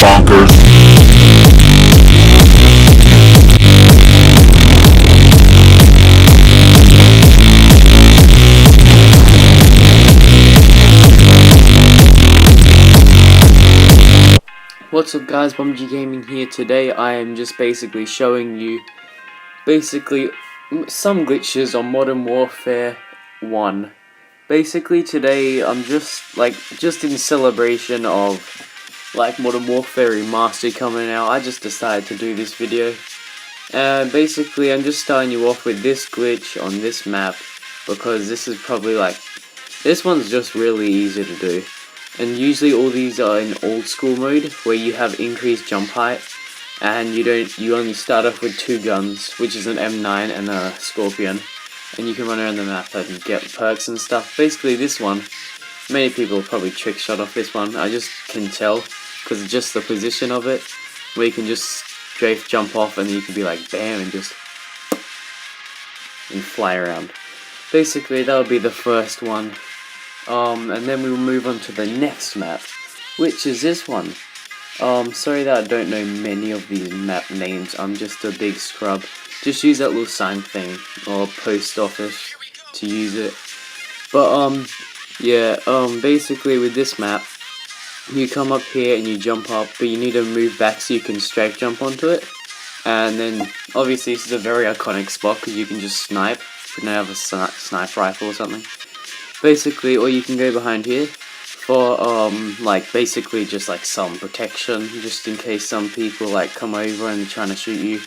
bonkers. What's up guys, Bumg Gaming here. Today I am just basically showing you some glitches on Modern Warfare 1. Basically today I'm just in celebration of Modern Warfare Remastered coming out. I just decided to do this video. And basically I'm just starting you off with this glitch on this map because this is probably this one's just really easy to do. And usually all these are in old school mode where you have increased jump height and you only start off with two guns, which is an M9 and a Scorpion, and you can run around the map and get perks and stuff. Basically this one, many people probably trick shot off this one. I just can tell because it's just the position of it where you can just strafe jump off and then you can be like bam and fly around. Basically that would be the first one. And then we will move on to the next map, which is this one. Sorry that I don't know many of these map names, I'm just a big scrub. Just use that little sign thing, or post office, to use it. But, basically with this map, you come up here and you jump up, but you need to move back so you can strafe jump onto it. And then, obviously this is a very iconic spot, because you can just snipe, if you don't have a sniper rifle or something. Basically, or you can go behind here for basically just some protection, just in case some people come over and trying to shoot you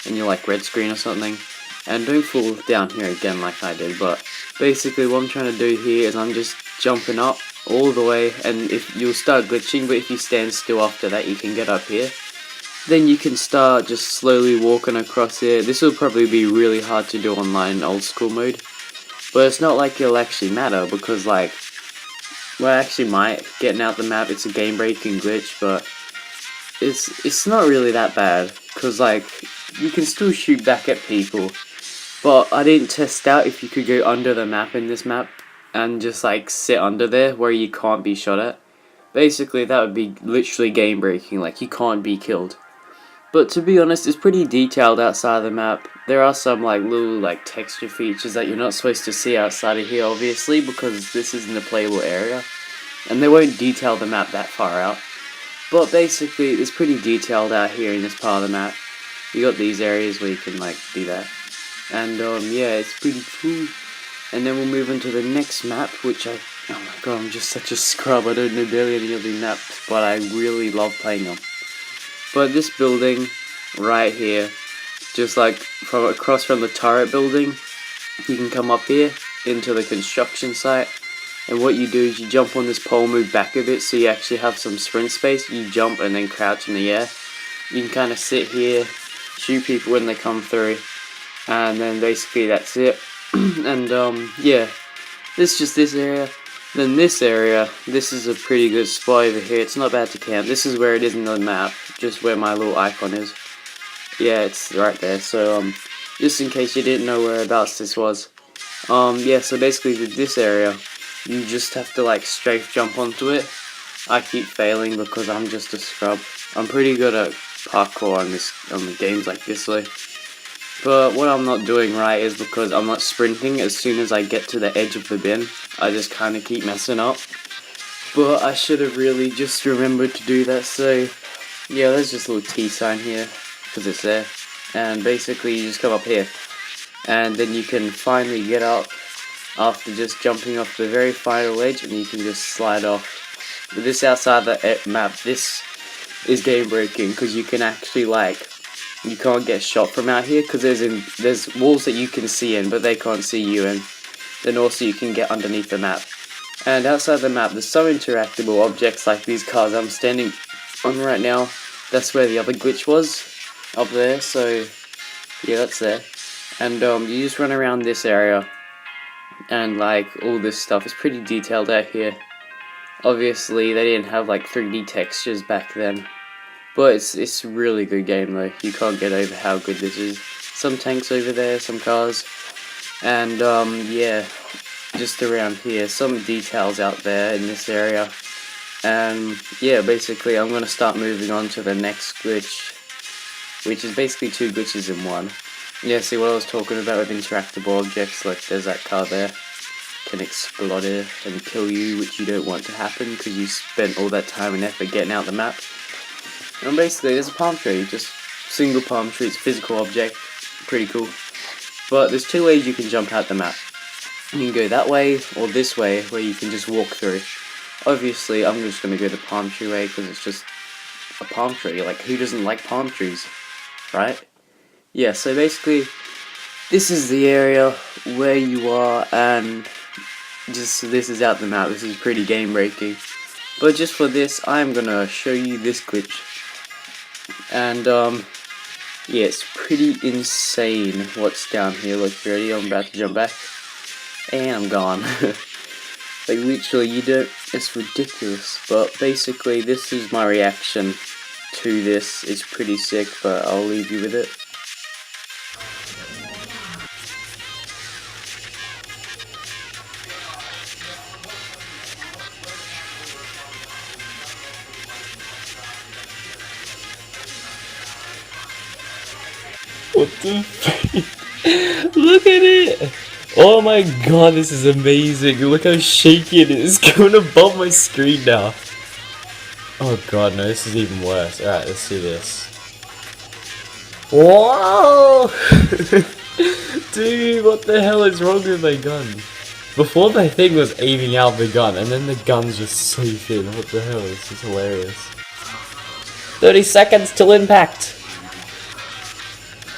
and you're red screen or something. And don't fall down here again like I did, but basically what I'm trying to do here is I'm just jumping up all the way, and if you'll start glitching, but if you stand still after that you can get up here. Then you can start just slowly walking across here. This will probably be really hard to do online old school mode. But it's not like it'll actually matter, because actually might, getting out the map, it's a game breaking glitch, but it's not really that bad, because you can still shoot back at people. But I didn't test out if you could go under the map in this map, and just sit under there where you can't be shot at. Basically that would be literally game breaking, you can't be killed. But to be honest, it's pretty detailed outside of the map. There are some little texture features that you're not supposed to see outside of here, obviously, because this isn't a playable area, and they won't detail the map that far out. But basically, it's pretty detailed out here in this part of the map. You got these areas where you can do that, and yeah, it's pretty cool. And then we'll move on to the next map, which oh my god, I'm just such a scrub. I don't know barely any of these maps, but I really love playing them. But this building right here, just across from the turret building, you can come up here into the construction site, and what you do is you jump on this pole, move back a bit so you actually have some sprint space. You jump and then crouch in the air. You can kind of sit here, shoot people when they come through, and then basically that's it. And yeah, this is just this area. Then this area, this is a pretty good spot over here. It's not bad to camp. This is where it is in the map, just where my little icon is. Yeah, it's right there. So just in case you didn't know whereabouts this was. Yeah, so basically with this area, you just have to strafe jump onto it. I keep failing because I'm just a scrub. I'm pretty good at parkour on the games like this way. But what I'm not doing right is because I'm not sprinting as soon as I get to the edge of the bin. I just kind of keep messing up. But I should have really just remembered to do that, so yeah, there's just a little T sign here, because it's there. And basically you just come up here, and then you can finally get up after just jumping off the very final edge, and you can just slide off. But this outside the map, this is game breaking, because you can actually you can't get shot from out here, because there's walls that you can see in, but they can't see you in. Then also you can get underneath the map. And outside the map, there's some interactable objects like these cars I'm standing on right now. That's where the other glitch was, up there, so yeah, that's there. And you just run around this area, and all this stuff is pretty detailed out here. Obviously, they didn't have 3D textures back then. But it's a really good game though. You can't get over how good this is. Some tanks over there, some cars, and yeah, just around here, some details out there in this area. And yeah, basically I'm gonna start moving on to the next glitch, which is basically two glitches in one. Yeah, see what I was talking about with interactable objects, like there's that car there, can explode it and kill you, which you don't want to happen because you spent all that time and effort getting out the map. And basically there's a palm tree, just single palm tree, it's a physical object, pretty cool. But there's two ways you can jump out the map. You can go that way or this way, where you can just walk through. Obviously I'm just going to go the palm tree way because it's just a palm tree, like who doesn't like palm trees, right? Yeah, so basically this is the area where you are, and just this is out the map. This is pretty game breaking, but just for this I'm gonna show you this glitch. And yeah, it's pretty insane what's down here. Look, ready? I'm about to jump back and I'm gone. Like literally, you don't, it's ridiculous. But basically this is my reaction to this. It's pretty sick, but I'll leave you with it. What the f- Look at it! Oh my god, this is amazing. Look how shaky it is. It's going above my screen now. Oh god, no, this is even worse. Alright, let's do this. Whoa! Dude, what the hell is wrong with my gun? Before my thing was aiming out the gun, and then the gun's just so thin. What the hell? This is hilarious. 30 seconds till impact!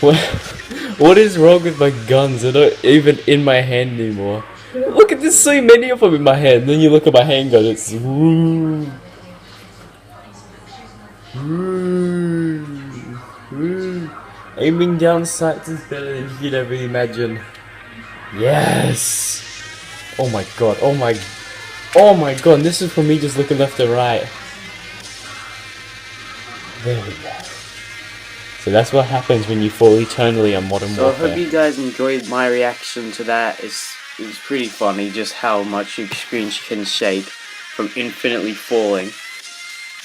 What is wrong with my guns? They're not even in my hand anymore. Look at this, so many of them in my hand. Then you look at my handgun, it's aiming down sights is better than you'd ever imagine. Yes. Oh my god. Oh my god. And this is for me just looking left and right. There we go. So that's what happens when you fall eternally on Modern So Warfare. I hope you guys enjoyed my reaction to that. It's pretty funny just how much your screen can shake from infinitely falling.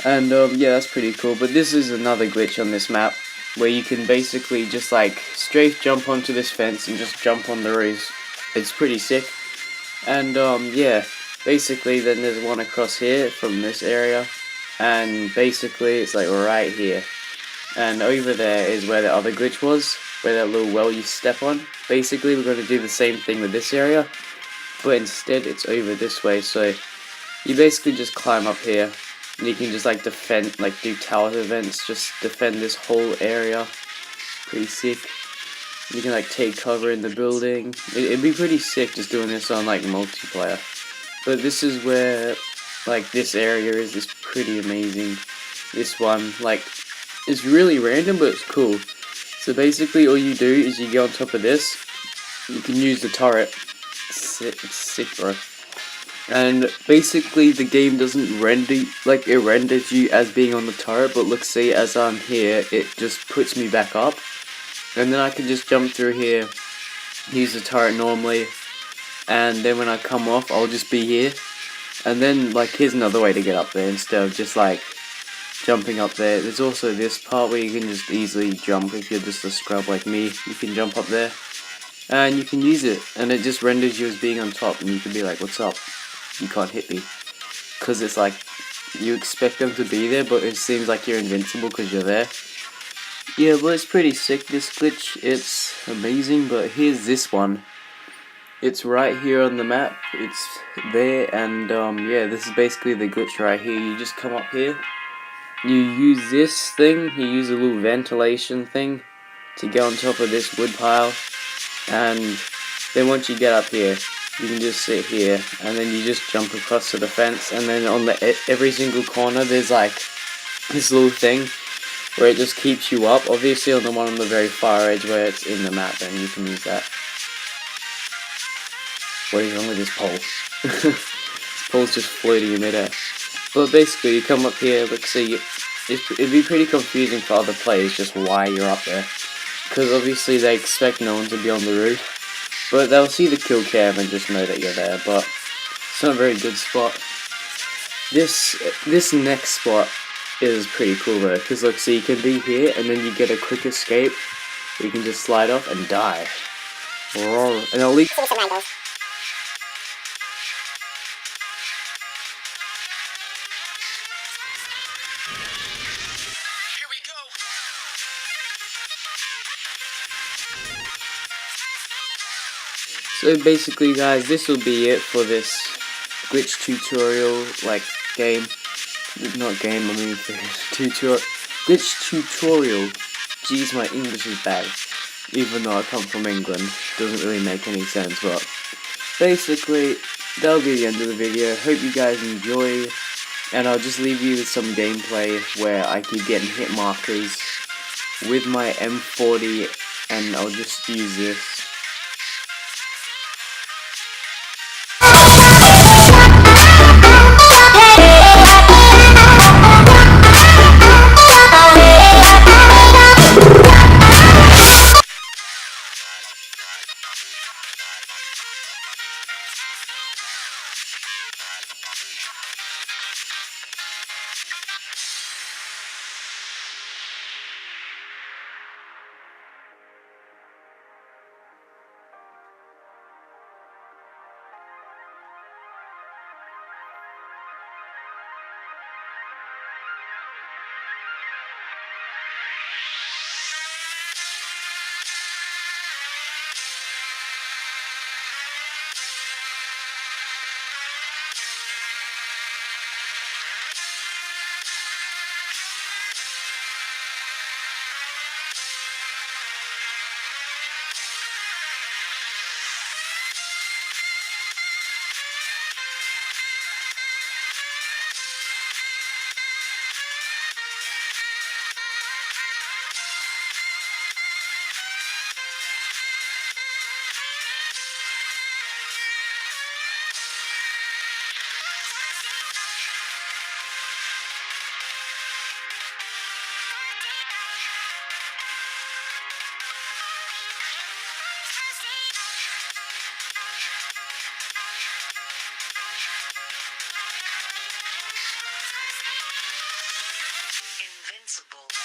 And yeah, that's pretty cool. But this is another glitch on this map where you can basically just like strafe jump onto this fence and just jump on the roof. It's pretty sick. And yeah, basically then there's one across here from this area, and basically it's like right here. And over there is where the other glitch was, where that little well you step on. Basically we're going to do the same thing with this area, but instead it's over this way. So you basically just climb up here, and you can just like defend, like do tower events, just defend this whole area. Pretty sick. You can like take cover in the building. It'd be pretty sick just doing this on like multiplayer. But this is where like this area is pretty amazing. This one, like, it's really random, but it's cool. So basically all you do is you get on top of this, you can use the turret. It's sick, bro. And basically the game doesn't render, like it renders you as being on the turret, but look, see, as I'm here, it just puts me back up. And then I can just jump through here, use the turret normally, and then when I come off, I'll just be here. And then, like, here's another way to get up there instead of just like jumping up there. There's also this part where you can just easily jump. If you're just a scrub like me, you can jump up there and you can use it, and it just renders you as being on top, and you can be like, what's up, you can't hit me, because it's like you expect them to be there, but it seems like you're invincible because you're there. Yeah, but it's pretty sick, this glitch. It's amazing. But here's this one. It's right here on the map. It's there, and yeah, this is basically the glitch right here. You just come up here, you use this thing, you use a little ventilation thing to get on top of this wood pile, and then once you get up here, you can just sit here, and then you just jump across to the fence, and then on every single corner there's like this little thing where it just keeps you up. Obviously on the one on the very far edge where it's in the map, and you can use that. What is wrong with this pole? This pole's just floating in midair. But basically you come up here, like, see, it'd be pretty confusing for other players just why you're up there, because obviously they expect no one to be on the roof, but they'll see the kill cam and just know that you're there, but it's not a very good spot. This next spot is pretty cool though, because look, so you can be here and then you get a quick escape. You can just slide off and die. And I'll leave. Here we go. So basically, guys, this will be it for this glitch tutorial, like game. Not game, I mean tutorial. Glitch tutorial. Jeez, my English is bad. Even though I come from England, doesn't really make any sense. But basically, that'll be the end of the video. Hope you guys enjoy, and I'll just leave you with some gameplay where I keep getting hit markers with my M40, and I'll just use this. Invincible.